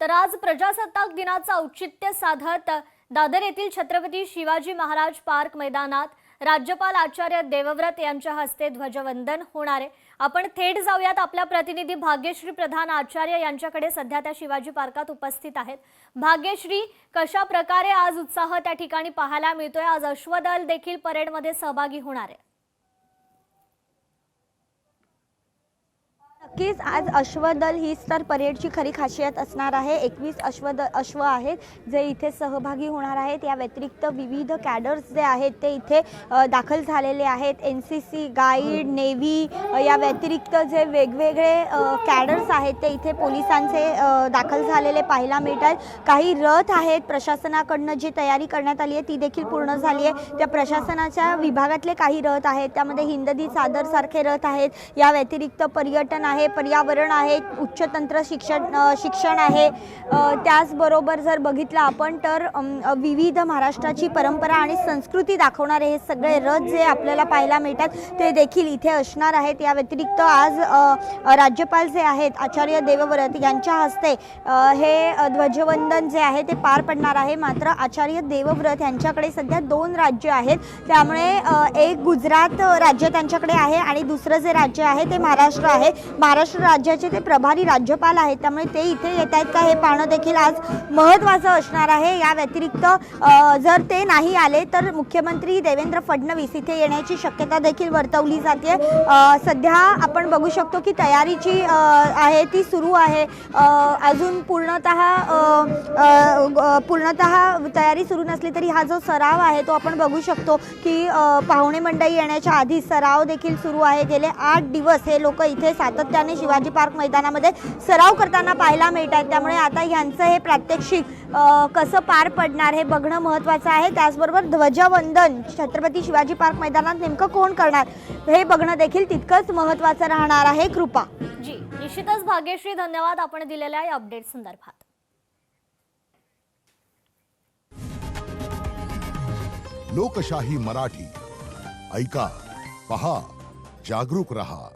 तर आज प्रजासत्ताक दिनाचं औचित्य साधत दादर येथील छत्रपती शिवाजी महाराज पार्क मैदानात राज्यपाल आचार्य देवव्रत यांच्या हस्ते ध्वजवंदन होणार आहे। आपण थेट जाऊयात आपल्या प्रतिनिधी भाग्यश्री प्रधान आचार्य यांच्याकडे। सध्या त्या शिवाजी पार्कात उपस्थित आहेत। भाग्यश्री, कशा प्रकारे आज उत्साह त्या ठिकाणी पाहायला मिळतोय? आज अश्वदल देखील परेडमध्ये सहभागी होणार आहे। नक्कीच आज अश्वदल हीच तर परेडची खरी खासियत असणार आहे। 21 अश्व आहेत जे इथे सहभागी होणार आहेत। या व्यतिरिक्त विविध कॅडर्स जे आहेत ते इथे दाखल झालेले आहेत। एनसीसी, गाईड, नेव्ही या व्यतिरिक्त जे वेगवेगळे कॅडर्स आहेत ते इथे पोलिसांचे दाखल झालेले पाहायला मिळतात। काही रथ आहेत, प्रशासनाकडून जी तयारी करण्यात आली आहे ती देखील पूर्ण झाली आहे। त्या प्रशासनाच्या विभागातले काही रथ आहेत, त्यामध्ये हिंददी सादर सारखे रथ आहेत। या व्यतिरिक्त पर्यटन आहे, पर्यावरण आहे, उच्च तंत्र शिक्षण आहे। त्याचबरोबर जर बघितलं आपण तर विविध महाराष्ट्राची परंपरा आणि संस्कृती दाखवणारे हे सगळे रथ जे आपल्याला पाहायला मिळतात ते देखील इथे असणार आहेत। या व्यतिरिक्त आज राज्यपाल जे आहेत आचार्य देवव्रत यांच्या हस्ते हे ध्वजवंदन जे आहे ते पार पडणार आहे। मात्र आचार्य देवव्रत यांच्याकडे सध्या 2 राज्य आहेत, त्यामुळे एक गुजरात राज्य त्यांच्याकडे आहे आणि दुसरं जे राज्य आहे ते महाराष्ट्र आहे। महाराष्ट्र राज्याचे ते प्रभारी राज्यपाल आहेत, त्यामुळे ते इथे येत आहेत का हे पाहणं देखील आज महत्त्वाचं असणार आहे। या व्यतिरिक्त जर ते नाही आले तर मुख्यमंत्री देवेंद्र फडणवीस इथे येण्याची शक्यता देखील वर्तवली जाते। सध्या आपण बघू शकतो की तयारीची आहे ती सुरू आहे। अजून पूर्णतः तयारी सुरू नसली तरी हा जो सराव आहे तो आपण बघू शकतो की पाहुणे मंडळी येण्याच्या आधी सराव देखील सुरू आहे। गेले 8 दिवस हे लोक इथे सातत्याने शिवाजी पार्क मैदानामध्ये सराव करताना पाहायला मिळतात, त्यामुळे आता ह्यांचं हे प्रात्यक्षिक कसं पार पडणार हे बघणं महत्त्वाचं आहे। त्याचबरोबर ध्वजवंदन छत्रपती शिवाजी पार्क मैदानात नेमकं कोण करणार हे बघणं देखील तितकंच महत्त्वाचं राहणार आहे। कृपा जी, निश्चितच भाग्यश्री, धन्यवाद आपण दिलेल्या या अपडेट संदर्भात। लोकशाही मराठी ऐका, पहा, जागरूक रहा।